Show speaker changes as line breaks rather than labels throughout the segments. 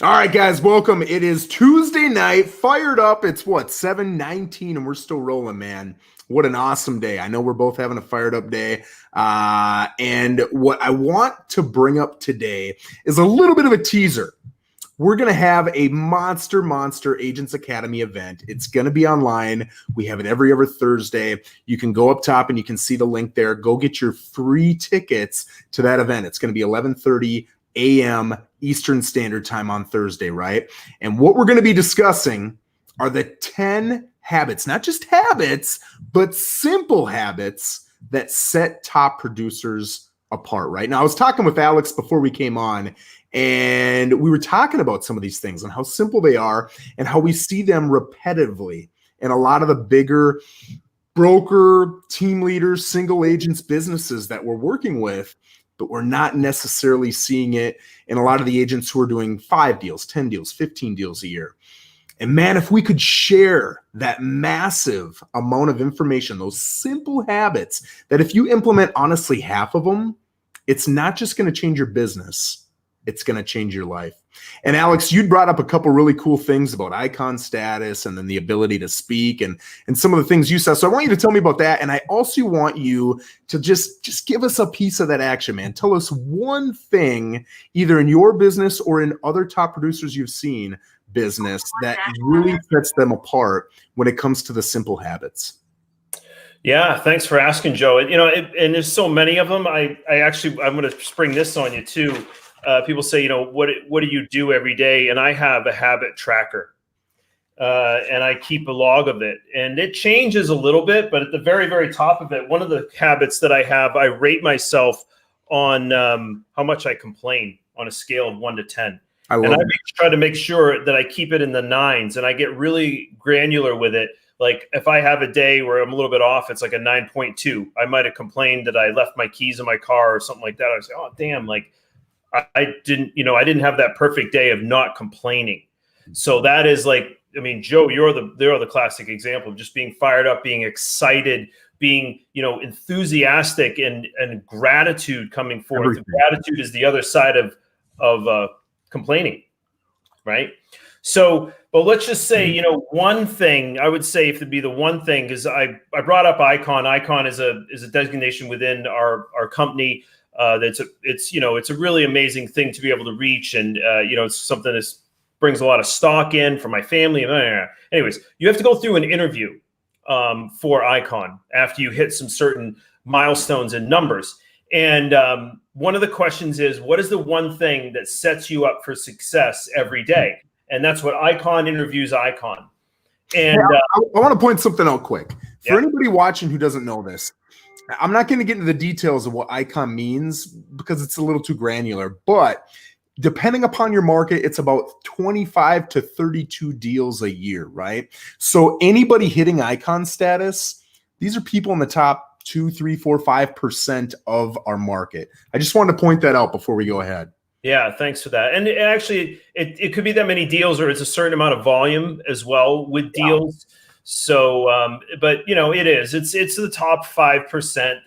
All right, guys, welcome. It is Tuesday night, fired up. It's what, 7:19, and we're still rolling, man. What an awesome day. I know we're both having a fired up day. And what I want to bring up today is a little bit of a teaser. We're going to have a monster Agents Academy event. It's going to be online. We have it every other Thursday. You can go up top and you can see the link there. Go get your free tickets to that event. It's going to be 11:30 a.m. Eastern Standard Time on Thursday, right? And what we're going to be discussing are the 10 habits, not just habits, but simple habits that set top producers apart, right? Now, I was talking with Alex before we came on, and we were talking about some of these things and how simple they are and how we see them repetitively in a lot of the bigger broker, team leaders, single agents, businesses that we're working with, but we're not necessarily seeing it in a lot of the agents who are doing 5 deals, 10 deals, 15 deals a year. And man, if we could share that massive amount of information, those simple habits that if you implement honestly half of them, it's not just going to change your business, it's going to change your life. And Alex, you'd brought up a couple really cool things about icon status and then the ability to speak and some of the things you said. So I want you to tell me about that. And I also want you to just give us a piece of that action, man. Tell us one thing, either in your business or in other top producers you've seen business, that really sets them apart when it comes to the simple habits.
Yeah, thanks for asking, Joe. And there's so many of them. I'm going to spring this on you too. People say, what do you do every day? And I have a habit tracker, and I keep a log of it. And it changes a little bit, but at the very, very top of it, one of the habits that I have, I rate myself on how much I complain on a scale of 1 to 10. I try to make sure that I keep it in the 9s, and I get really granular with it. Like if I have a day where I'm a little bit off, it's like a 9.2. I might have complained that I left my keys in my car or something like that. I say, oh, damn, like I didn't have that perfect day of not complaining. So that is like, I mean, Joe, you're the classic example of just being fired up, being excited, being, enthusiastic and gratitude coming forth.
Everything.
Gratitude is the other side of complaining, right? So, but let's just say, one thing I would say, if it'd be the one thing, because I brought up Icon. Icon is a designation within our company. It's a really amazing thing to be able to reach, and it's something that brings a lot of stock in for my family. Anyways, you have to go through an interview for Icon after you hit some certain milestones and numbers. And one of the questions is, what is the one thing that sets you up for success every day? And that's what Icon interviews Icon. And
I want to point something out quick for anybody watching who doesn't know this. I'm not going to get into the details of what Icon means because it's a little too granular, but depending upon your market, it's about 25 to 32 deals a year, right? So anybody hitting Icon status, these are people in the top 2, 3, 4, 5% of our market. I just wanted to point that out before we go ahead.
Yeah, thanks for that. And actually, it could be that many deals, or it's a certain amount of volume as well with deals. Yeah. So, but it's the top 5%,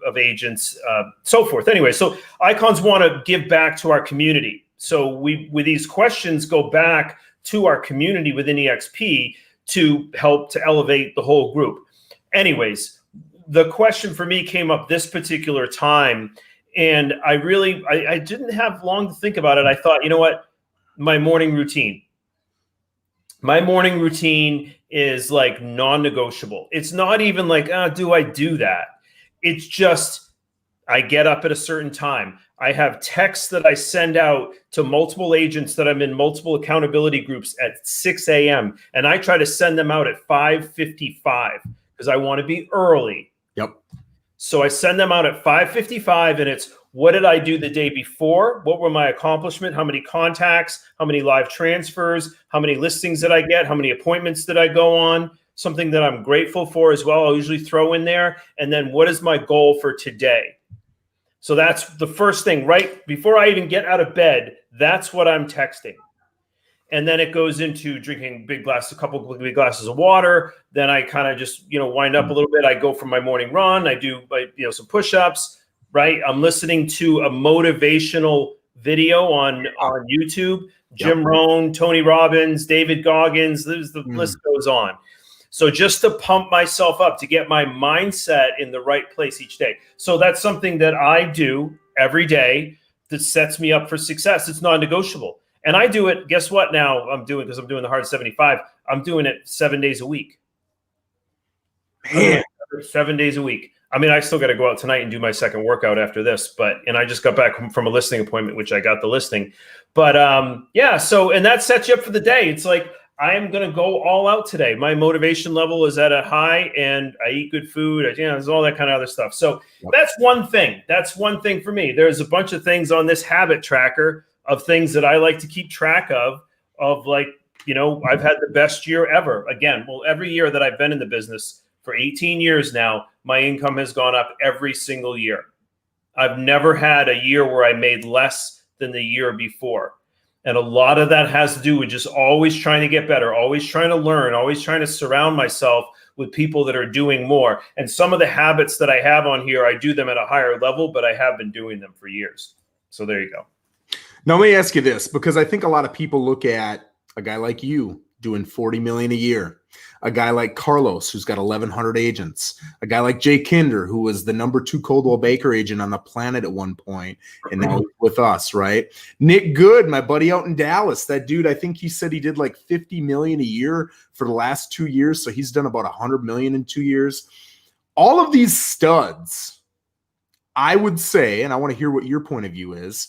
of agents, so forth. Anyway, so Icons want to give back to our community. So with these questions, go back to our community within EXP to help to elevate the whole group. Anyways, the question for me came up this particular time, and I didn't have long to think about it. I thought, you know what, my morning routine is like non-negotiable. It's not even like, do I do that? It's just, I get up at a certain time. I have texts that I send out to multiple agents that I'm in multiple accountability groups at 6 a.m. And I try to send them out at 5:55 because I want to be early.
Yep.
So I send them out at 5:55, and it's, what did I do the day before? What were my accomplishments? How many contacts? How many live transfers? How many listings did I get? How many appointments did I go on? Something that I'm grateful for as well, I'll usually throw in there. And then what is my goal for today? So that's the first thing, right? Before I even get out of bed, that's what I'm texting. And then it goes into drinking a couple of big glasses of water. Then I kind of just, wind up a little bit. I go for my morning run. I do, some push-ups, right? I'm listening to a motivational video on YouTube. Jim Rohn, Tony Robbins, David Goggins, the list goes on. So just to pump myself up, to get my mindset in the right place each day. So that's something that I do every day that sets me up for success. It's non-negotiable. And I do it, guess what now I'm doing, because I'm doing the hard 75, I'm doing it 7 days a week.
Man.
7 days a week. I mean, I still got to go out tonight and do my second workout after this, and I just got back from a listing appointment, which I got the listing. But yeah, so, and that sets you up for the day. It's like, I am going to go all out today. My motivation level is at a high, and I eat good food. There's all that kind of other stuff. So that's one thing. That's one thing for me. There's a bunch of things on this habit tracker of things that I like to keep track of like, I've had the best year ever. Again, well, every year that I've been in the business for 18 years now, my income has gone up every single year. I've never had a year where I made less than the year before. And a lot of that has to do with just always trying to get better, always trying to learn, always trying to surround myself with people that are doing more. And some of the habits that I have on here, I do them at a higher level, but I have been doing them for years. So there you go.
Now, let me ask you this, because I think a lot of people look at a guy like you doing 40 million a year, a guy like Carlos, who's got 1,100 agents, a guy like Jay Kinder, who was the #2 Coldwell Banker agent on the planet at one point, and now he's with us, right? Nick Good, my buddy out in Dallas, that dude, I think he said he did like 50 million a year for the last 2 years. So he's done about 100 million in 2 years. All of these studs, I would say, and I want to hear what your point of view is,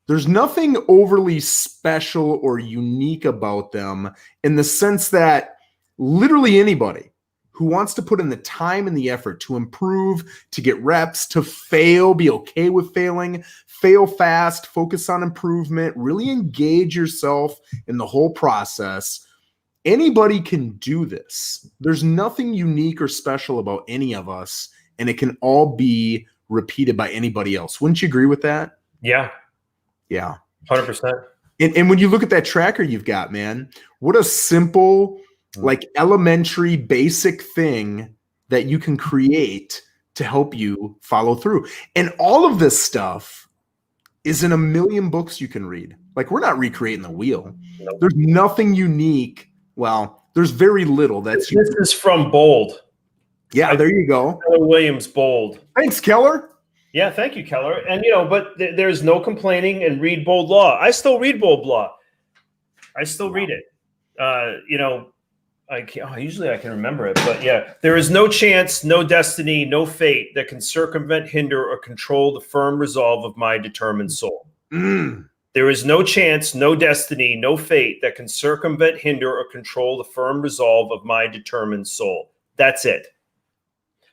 there's nothing overly special or unique about them, in the sense that literally anybody who wants to put in the time and the effort to improve, to get reps, to fail, be okay with failing, fail fast, focus on improvement, really engage yourself in the whole process. Anybody can do this. There's nothing unique or special about any of us, and it can all be repeated by anybody else. Wouldn't you agree with that?
Yeah.
Yeah.
100%.
And when you look at that tracker you've got, man, what a simple, like elementary, basic thing that you can create to help you follow through. And all of this stuff is in a million books you can read. Like, we're not recreating the wheel.
Nope.
There's nothing unique. Well, there's very little that's
This is from Bold.
Yeah, there you go.
Keller Williams Bold.
Thanks, Keller.
Yeah, thank you, Keller. And, but there's no complaining, and read Bold Law. I still read Bold Law. I still read it. Usually I can remember it, but yeah, there is no chance, no destiny, no fate that can circumvent, hinder, or control the firm resolve of my determined soul. There is no chance, no destiny, no fate that can circumvent, hinder, or control the firm resolve of my determined soul. That's it.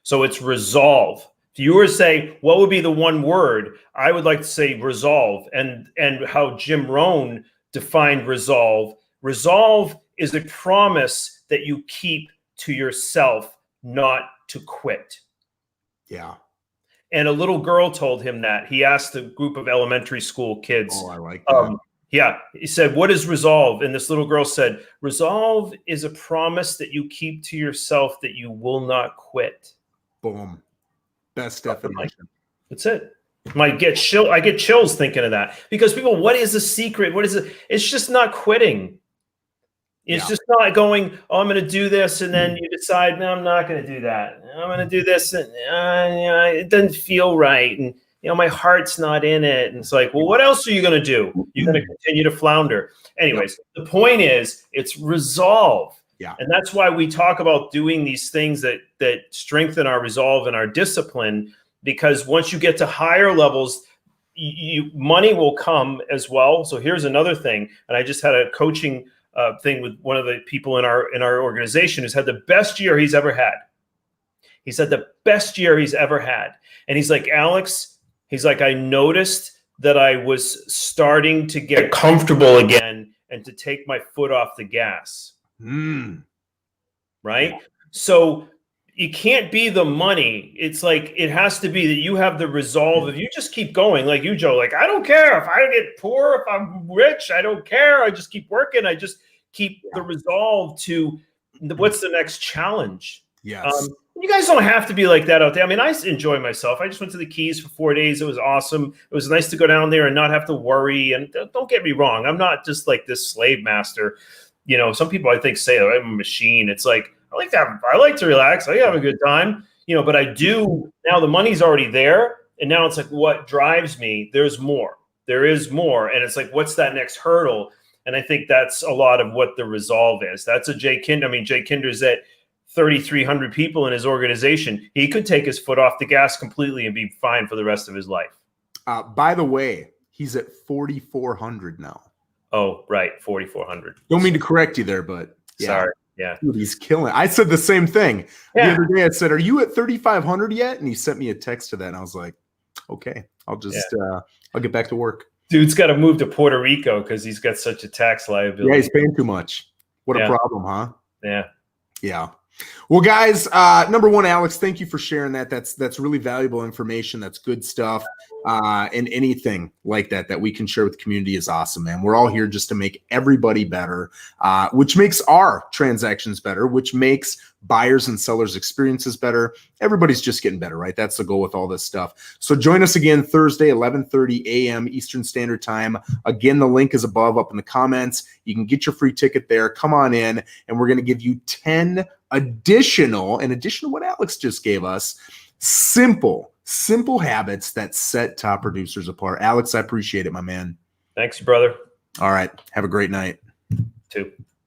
So it's resolve. If you were to say, what would be the one word, I would like to say resolve. And how Jim Rohn defined resolve. Resolve is a promise that you keep to yourself not to quit.
Yeah.
And a little girl told him that. He asked a group of elementary school kids.
Oh, I like that.
Yeah. He said, what is resolve? And this little girl said, resolve is a promise that you keep to yourself that you will not quit.
Boom. Best definition.
That's it. I get chills thinking of that, because people, what is the secret? What is it? It's just not quitting. It's just not going, oh, I'm going to do this, and then you decide, no, I'm not going to do that. I'm going to do this, and it doesn't feel right, and my heart's not in it. And it's like, well, what else are you going to do? You're going to continue to flounder. Anyways, the point is, it's resolve.
Yeah.
And that's why we talk about doing these things that strengthen our resolve and our discipline, because once you get to higher levels, money will come as well. So here's another thing. And I just had a coaching thing with one of the people in our organization who's had the best year he's ever had. He said the best year he's ever had. And he's like, Alex, he's like, I noticed that I was starting to get comfortable again and to take my foot off the gas. Right? Yeah. So it can't be the money. It's like, it has to be that you have the resolve. If you just keep going, like you, Joe, like, I don't care if I get poor, if I'm rich, I don't care. I just keep working. I just keep the resolve to what's the next challenge.
Yes.
You guys don't have to be like that out there. I mean, I enjoy myself. I just went to the Keys for 4 days. It was awesome. It was nice to go down there and not have to worry. And don't get me wrong, I'm not just like this slave master. You know, some people I think say, oh, I'm a machine. It's like, I like that. I like to relax. I have a good time, you know, but I do now the money's already there. And now it's like, what drives me? There's more. There is more. And it's like, what's that next hurdle? And I think that's a lot of what the resolve is. That's a Jay Kinder. I mean, Jay Kinder's at 3,300 people in his organization. He could take his foot off the gas completely and be fine for the rest of his life.
By the way, he's at 4,400 now.
Oh, right. 4,400.
Don't mean to correct you there, but yeah.
Sorry. Yeah.
Dude, he's killing. I said the same thing. The other day I said, are you at 3,500 yet? And he sent me a text to that. And I was like, okay, I'll just, I'll get back to work.
Dude's got to move to Puerto Rico because he's got such a tax liability.
Yeah, he's paying too much. What a problem, huh?
Yeah.
Yeah. Well, guys, number one, Alex, thank you for sharing that. That's really valuable information. That's good stuff. And anything like that we can share with the community is awesome, man. We're all here just to make everybody better, which makes our transactions better, which makes buyers and sellers experiences better. Everybody's just getting better, right? That's the goal with all this stuff. So join us again Thursday, 11:30 a.m. Eastern Standard Time. Again, the link is above up in the comments. You can get your free ticket there. Come on in, and we're going to give you 10 additional, in addition to what Alex just gave us, simple habits that set top producers apart. Alex, I appreciate it, my man.
Thanks, brother.
All right. Have a great night.
Too.